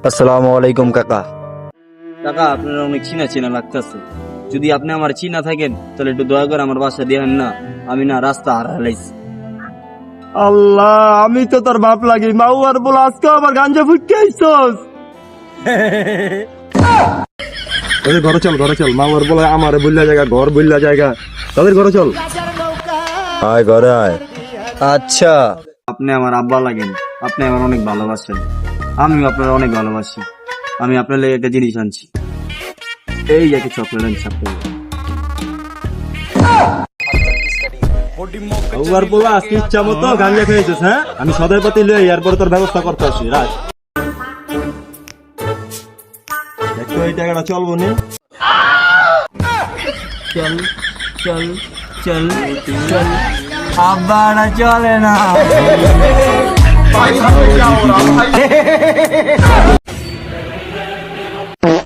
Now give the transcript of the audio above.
আসসালামু আলাইকুম কাকা। কাকা আপনার অনেক চিনা চিনা লাগতেছে। যদি আপনি আমার চিনা থাকেন তাহলে একটু দয়া করে আমার বাসা দিয়েন না, আমি না রাস্তা হারাইছি। আল্লাহ, আমি তো তোর বাপ লাগি, মাউ আর বল আজকে আবার গাঞ্জা ফুটকে আইছস। ঘরে চল, মাউ আর বলে আমার বললা জায়গা, ঘর বললা জায়গা, তাদের ঘরে চল। আয় ঘরে আয়। আচ্ছা, আপনি আমার আব্বা লাগেন, আপনি আমার অনেক ভালোবাসেন, আমিও আপনার অনেক ভালোবাসি। আমি আপনার লেগে একটা জিনিস আনছি, এই একটা চকলেট আনছি আপনার। মাউ আর বলা আজকে ইচ্ছা মতো গাঞ্জা খেয়েছিস, হ্যাঁ? আমি সদয় পাতি লই, এরপর তোর ব্যবস্থা করতে আসি। রাখ, দেখো এই টাকাটা চলবো নি। চল চল চল চল, আব্বারা চলে না।